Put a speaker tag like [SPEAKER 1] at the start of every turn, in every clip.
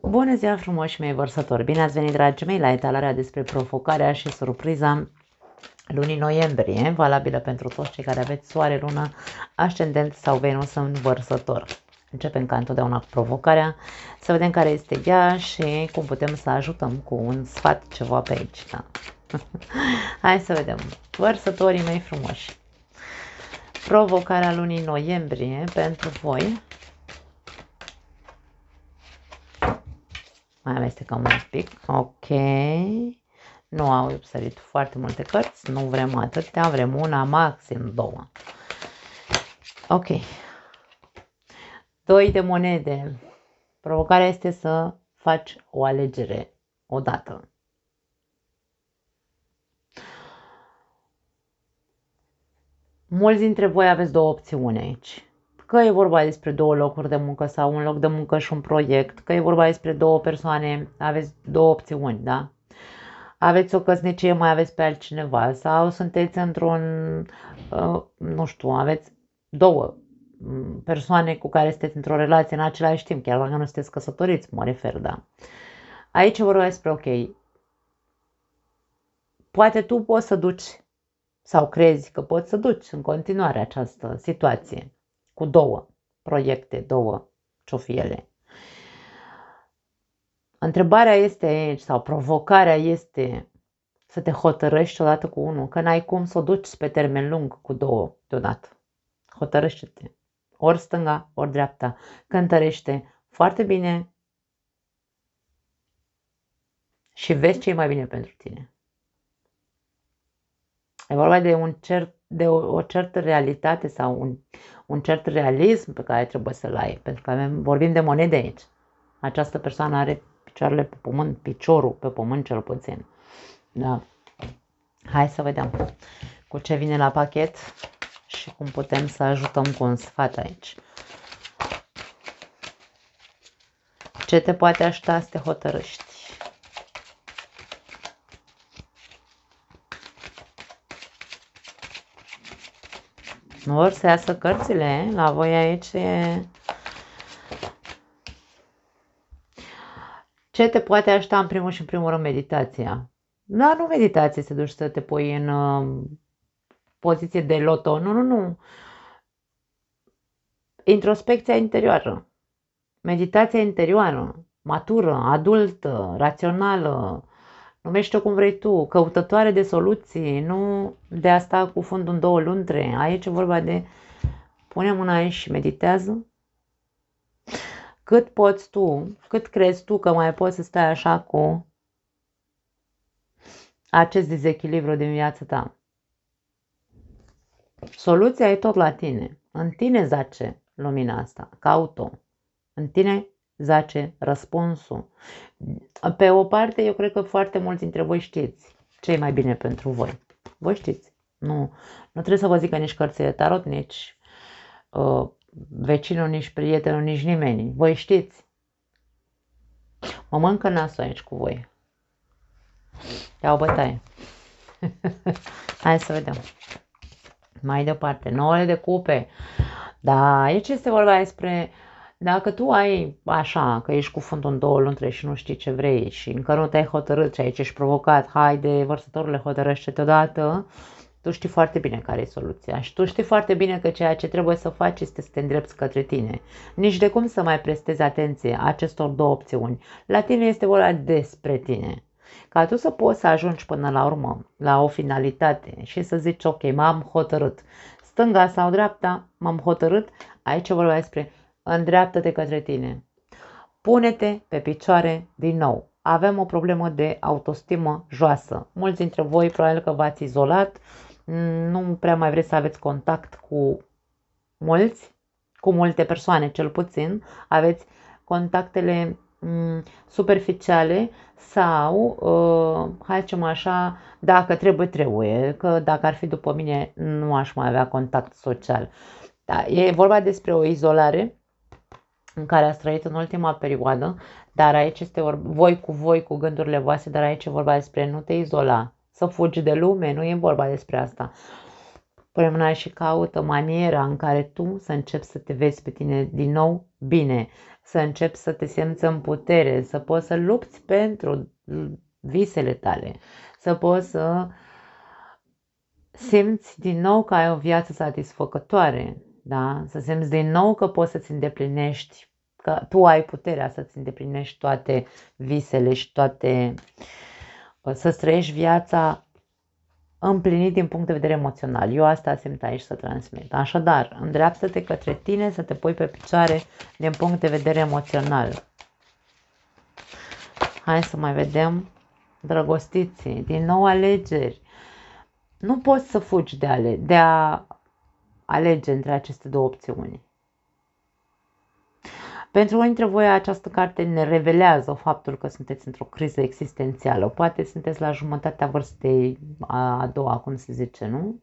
[SPEAKER 1] Bună ziua, frumoși mei vărsători! Bine ați venit, dragii mei, la etalarea despre provocarea și surpriza lunii noiembrie, valabilă pentru toți cei care aveți soare, lună, ascendent sau Venus în vărsător. Începem ca întotdeauna cu provocarea, să vedem care este ea și cum putem să ajutăm cu un sfat, ceva pe aici. Da? Hai să vedem. Vărsătorii mei frumoși. Provocarea lunii noiembrie pentru voi. Mai amestecăm un pic. Ok. Nu au sărit foarte multe cărți. Nu vrem atâtea. Vrem una, maxim două. Ok. 2 de monede. Provocarea este să faci o alegere odată. Mulți dintre voi aveți două opțiuni aici. Că e vorba despre două locuri de muncă sau un loc de muncă și un proiect, că e vorba despre două persoane, aveți două opțiuni, da? Aveți o căsnicie, mai aveți pe altcineva sau sunteți într-un, nu știu, aveți două persoane cu care sunteți într-o relație în același timp, chiar dacă nu sunteți căsătoriți, mă refer, da? Aici vorbim despre, ok, poate tu poți să duci sau crezi că poți să duci în continuare această situație cu două proiecte, două ce-o fi ele. Întrebarea este aici, sau provocarea este să te hotărăști odată cu unul, că n-ai cum să o duci pe termen lung cu două deodată. Hotărăște-te, ori stânga, ori dreapta, cântărește foarte bine și vezi ce e mai bine pentru tine. E vorba de o certă realitate sau un cert realism pe care trebuie să-l ai, pentru că vorbim de monede aici. Această persoană are picioarele pe pământ, piciorul pe pământ cel puțin. Da. Hai să vedem cu ce vine la pachet și cum putem să ajutăm cu un sfat aici. Ce te poate ajuta să te hotărăști? Nu vor să iasă cărțile la voi aici. Ce te poate ajuta în primul și în primul rând meditația? Da, nu meditație să duci să te pui în poziție de loto. Nu. Introspecția interioară. Meditația interioară. Matură, adultă, rațională. Numește-o cum vrei tu. Căutătoare de soluții. Nu de a sta cu fundul în două luntre. Aici e vorba de pune mâna aici și meditează. Cât poți tu, cât crezi tu că mai poți să stai așa cu acest dezechilibru din viața ta. Soluția e tot la tine. În tine zace lumina asta. Caut-o. În tine zace răspunsul. Pe o parte, eu cred că foarte mulți dintre voi știți ce e mai bine pentru voi. Voi știți. Nu trebuie să vă zică nici cărțile tarot, nici vecinul, nici prietenul, nici nimeni. Voi știți. Mă mâncă nasul aici cu voi. Ia o bătaie. Hai să vedem. Mai departe, 9 de cupe. Da, aici este vorba despre dacă tu ai așa, că ești cu fundul în două luntre și nu știi ce vrei și încă nu te-ai hotărât și aici ești provocat, haide, vărsătorule, hotărăște-te odată, tu știi foarte bine care e soluția și tu știi foarte bine că ceea ce trebuie să faci este să te îndrepți către tine. Nici de cum să mai prestezi atenție acestor două opțiuni. La tine este vorba despre tine. Ca tu să poți să ajungi până la urmă la o finalitate și să zici, ok, m-am hotărât. Stânga sau dreapta, m-am hotărât, aici vorba despre îndreaptă-te către tine. Pune-te pe picioare din nou. Avem o problemă de autostimă joasă. Mulți dintre voi probabil că v-ați izolat, nu prea mai vreți să aveți contact cu multe persoane cel puțin, aveți contactele superficiale sau, hai să zicem așa, dacă trebuie, că dacă ar fi după mine nu aș mai avea contact social. Da, e vorba despre o izolare în care ați trăit în ultima perioadă, dar aici este voi cu gândurile voastre, dar aici e vorba despre nu te izola, să fugi de lume, nu e vorba despre asta. Pune mâna și caută maniera în care tu să începi să te vezi pe tine din nou bine, să începi să te simți în putere, să poți să lupți pentru visele tale, să poți să simți din nou că ai o viață satisfăcătoare, da? Să simți din nou că poți să-ți îndeplinești, că tu ai puterea să-ți îndeplinești toate visele și toate, să-ți trăiești viața împlinit din punct de vedere emoțional. Eu asta simt aici să transmit. Așadar, îndreaptă-te către tine să te pui pe picioare din punct de vedere emoțional. Hai să mai vedem drăgostiții, din nou alegeri. Nu poți să fugi de a alege între aceste două opțiuni. Pentru unii dintre voi această carte ne revelează faptul că sunteți într-o criză existențială. Poate sunteți la jumătatea vârstei a doua, cum se zice, nu?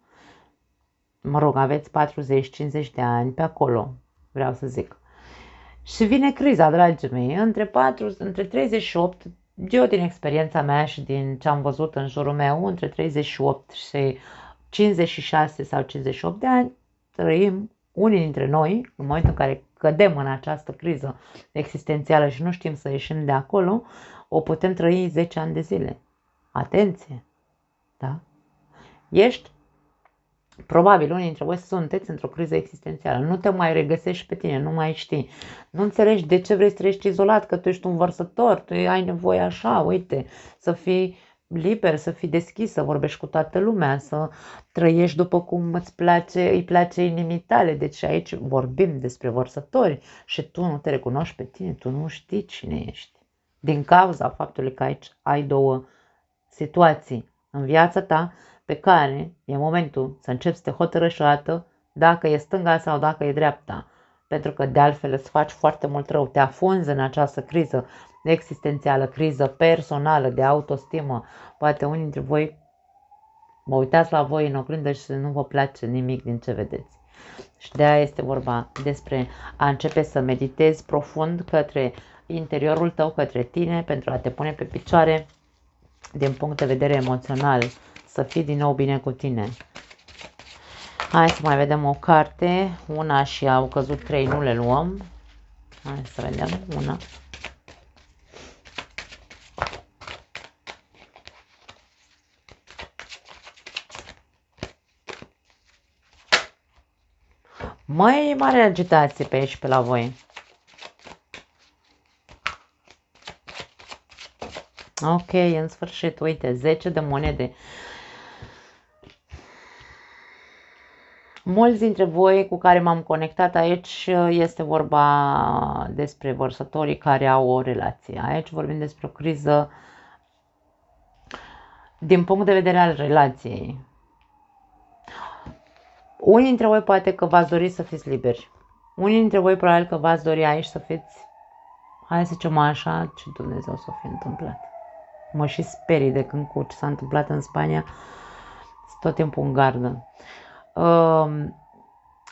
[SPEAKER 1] Mă rog, aveți 40-50 de ani, pe acolo, vreau să zic. Și vine criza, dragii mei, între 38, eu din experiența mea și din ce am văzut în jurul meu, între 38 și 56 sau 58 de ani, trăim unii dintre noi, în momentul în care cădem în această criză existențială și nu știm să ieșim de acolo, o putem trăi 10 ani de zile. Atenție! Da? Ești, probabil unii dintre voi sunteți într-o criză existențială, nu te mai regăsești pe tine, nu mai știi, nu înțelegi de ce vrei să trăiești izolat, că tu ești un vărsător, tu ai nevoie așa, uite, să fii liber, să fii deschis, să vorbești cu toată lumea, să trăiești după cum îi place inimii tale. Deci aici vorbim despre vărsători și tu nu te recunoști pe tine, tu nu știi cine ești. Din cauza faptului că aici ai două situații în viața ta pe care e momentul să începi să te hotărăști o dată dacă e stânga sau dacă e dreapta. Pentru că de altfel îți faci foarte mult rău, te afunzi în această criză existențială, criză personală, de autostimă. Poate unii dintre voi mă uitați la voi în oglindă și nu vă place nimic din ce vedeți. Și de aia este vorba despre a începe să meditezi profund către interiorul tău, către tine, pentru a te pune pe picioare din punct de vedere emoțional, să fii din nou bine cu tine. Hai să mai vedem o carte, una și au căzut 3, nu le luăm. Hai să vedem una. Mai mare agitație pe aici, pe la voi. Ok, în sfârșit, uite, 10 de monede. Mulți dintre voi cu care m-am conectat aici este vorba despre vărsătorii care au o relație. Aici vorbim despre o criză din punct de vedere al relației. Unii dintre voi poate că v-ați dori să fiți liberi. Unii dintre voi probabil că v-ați dori aici să fiți, hai să zicem așa, ce Dumnezeu s-o fi întâmplat. Mă și sperii de când cu ce s-a întâmplat în Spania, tot timpul în gardă.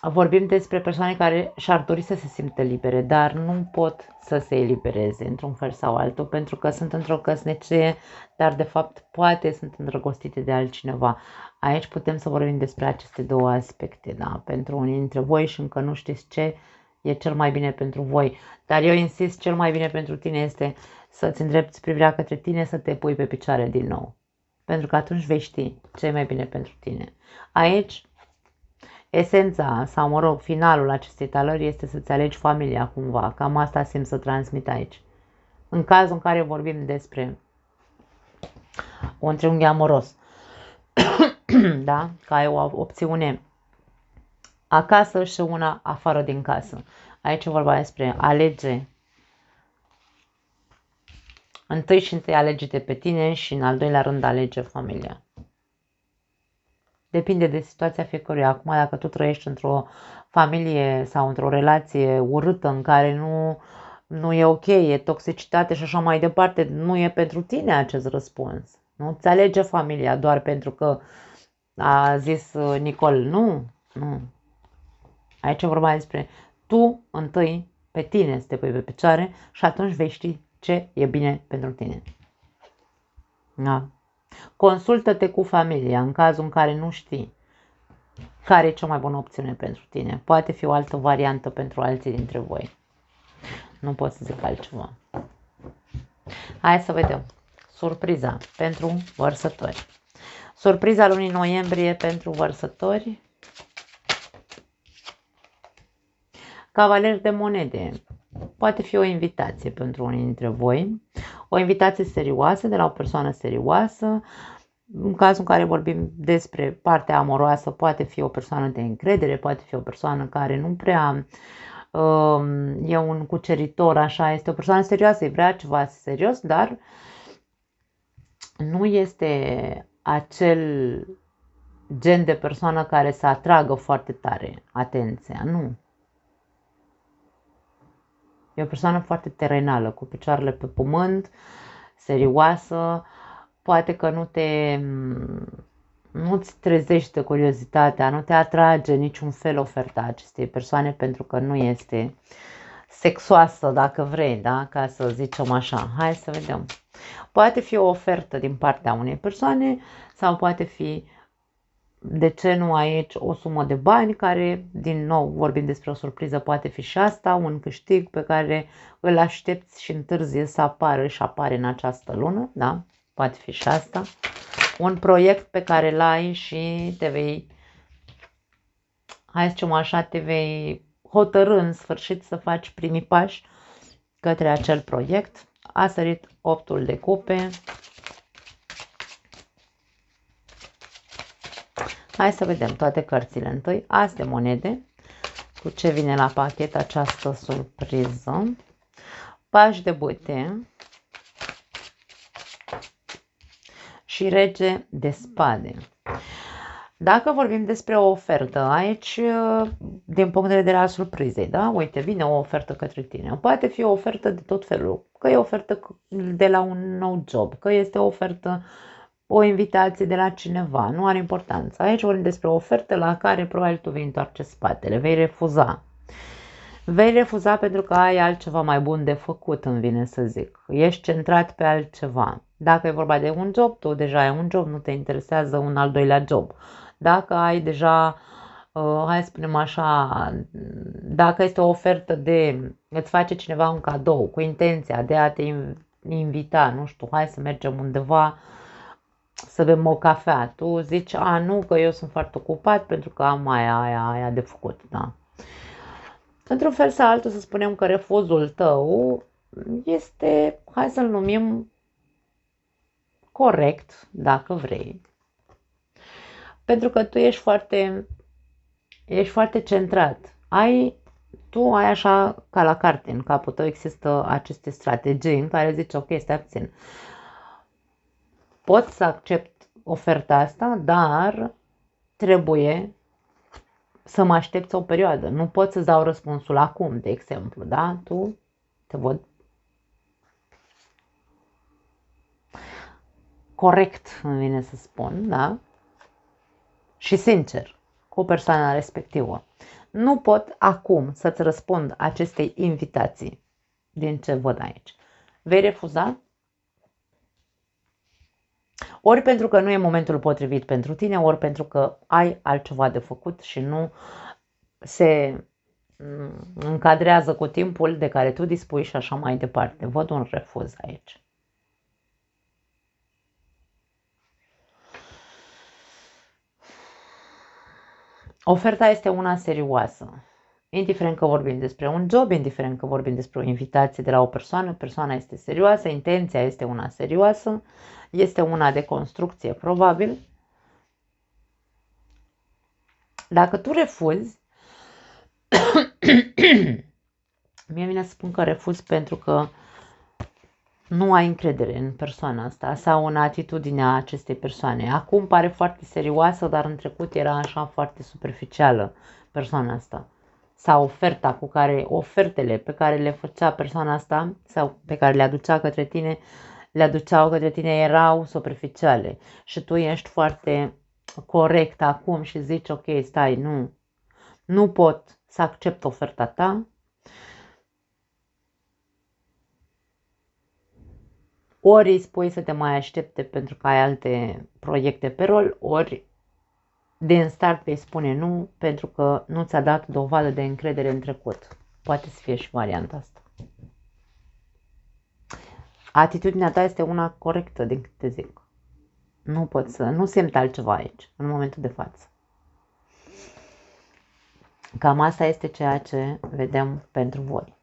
[SPEAKER 1] Vorbim despre persoane care și-ar dori să se simtă libere, dar nu pot să se elibereze într-un fel sau altul, pentru că sunt într-o căsnicie, dar de fapt poate sunt îndrăgostite de altcineva. Aici putem să vorbim despre aceste două aspecte, da? Pentru unii dintre voi și încă nu știți ce e cel mai bine pentru voi. Dar eu insist, cel mai bine pentru tine este să-ți îndrepți privirea către tine, să te pui pe picioare din nou. Pentru că atunci vei ști ce e mai bine pentru tine. Aici, esența sau, mă rog, finalul acestei talări este să-ți alegi familia cumva. Cam asta simt să transmit aici. În cazul în care vorbim despre un triunghi amoros, da? Că ai o opțiune acasă și una afară din casă. Aici e vorba despre alege. Întâi și întâi alege-te pe tine și în al doilea rând alege familia. Depinde de situația fiecăruia. Acum, dacă tu trăiești într-o familie sau într-o relație urâtă în care nu e ok, e toxicitate și așa mai departe, nu e pentru tine acest răspuns. Nu ți alege familia doar pentru că a zis Nicol. Nu. Aici e vorba despre tu întâi pe tine să te pui pe picioare și atunci vei ști ce e bine pentru tine. Da. Consultă-te cu familia în cazul în care nu știi care e cea mai bună opțiune pentru tine. Poate fi o altă variantă pentru alții dintre voi. nu pot să zic altceva. Hai să vedem. Surpriza pentru vărsători. Surpriza lunii noiembrie pentru vărsători. Cavaler de monede. Poate fi o invitație pentru unii dintre voi. O invitație serioasă de la o persoană serioasă. În cazul în care vorbim despre partea amoroasă, poate fi o persoană de încredere, poate fi o persoană care nu prea e un cuceritor, așa, este o persoană serioasă, îi vrea ceva serios, dar nu este acel gen de persoană care să atragă foarte tare atenția, nu. E o persoană foarte terenală, cu picioarele pe pământ, serioasă, poate că nu-ți trezește curiozitatea, nu te atrage niciun fel oferta acestei persoane pentru că nu este sexoasă, dacă vrei, da? Ca să zicem așa. Hai să vedem. Poate fi o ofertă din partea unei persoane sau poate fi, de ce nu aici, o sumă de bani care, din nou, vorbim despre o surpriză, poate fi și asta, un câștig pe care îl aștepți și întârzie să apară și apare în această lună, da? Poate fi și asta. Un proiect pe care îl ai și te vei, hai să zicem așa, te vei hotărâ în sfârșit să faci primii pași către acel proiect. A sărit 8-ul de cupe. Hai să vedem toate cărțile întâi. As de monede. Cu ce vine la pachet această surpriză. Pași de bâte. Și rege de spade. Dacă vorbim despre o ofertă aici, din punct de vedere al surprizei, da? Uite, vine o ofertă către tine. Poate fi o ofertă de tot felul. Că e o ofertă de la un nou job, că este o ofertă, o invitație de la cineva. Nu are importanță. Aici vorbim despre o ofertă la care probabil tu vei întoarce spatele. Vei refuza. Vei refuza pentru că ai altceva mai bun de făcut, îmi vine să zic. Ești centrat pe altceva. Dacă e vorba de un job, tu deja ai un job, nu te interesează un al doilea job. Dacă ai deja, hai să spunem așa, dacă este o ofertă de, îți face cineva un cadou cu intenția de a te invita, nu știu, hai să mergem undeva să bem o cafea, tu zici, a, nu, că eu sunt foarte ocupat pentru că am aia de făcut, da. Într-un fel sau altul să spunem că refuzul tău este, hai să-l numim corect, dacă vrei. Pentru că tu ești foarte centrat. Tu ai așa ca la carte, în capul tău există aceste strategii în care zici, ok, stai puțin. Pot să accept oferta asta, dar trebuie să mă aștepți o perioadă. Nu pot să-ți dau răspunsul acum, de exemplu, da? Tu te văd corect, îmi vine să spun, da? Și sincer cu persoana respectivă. Nu pot acum să-ți răspund acestei invitații din ce văd aici. Vei refuza? Ori pentru că nu e momentul potrivit pentru tine, ori pentru că ai altceva de făcut și nu se încadrează cu timpul de care tu dispui și așa mai departe. Văd un refuz aici. Oferta este una serioasă. Indiferent că vorbim despre un job, indiferent că vorbim despre o invitație de la o persoană, persoana este serioasă, intenția este una serioasă, este una de construcție, probabil. Dacă tu refuzi, mie vine să spun că refuzi pentru că nu ai încredere în persoana asta sau în atitudinea acestei persoane. Acum pare foarte serioasă, dar în trecut era așa foarte superficială persoana asta. Sau ofertele pe care le făcea persoana asta sau pe care le aduceau către tine erau superficiale. Și tu ești foarte corect acum și zici, ok, stai, nu pot să accept oferta ta. Ori îi spui să te mai aștepte pentru că ai alte proiecte pe rol, ori din start îi spune nu pentru că nu ți-a dat dovadă de încredere în trecut. Poate să fie și varianta asta. Atitudinea ta este una corectă, din câte zic. Nu simt altceva aici, în momentul de față. Cam asta este ceea ce vedem pentru voi.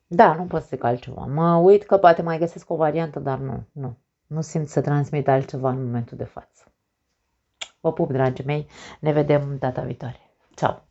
[SPEAKER 1] Da, nu pot să zic altceva. Mă uit că poate mai găsesc o variantă, dar nu simt să transmit altceva în momentul de față. Vă pup, dragii mei, ne vedem data viitoare. Ceau!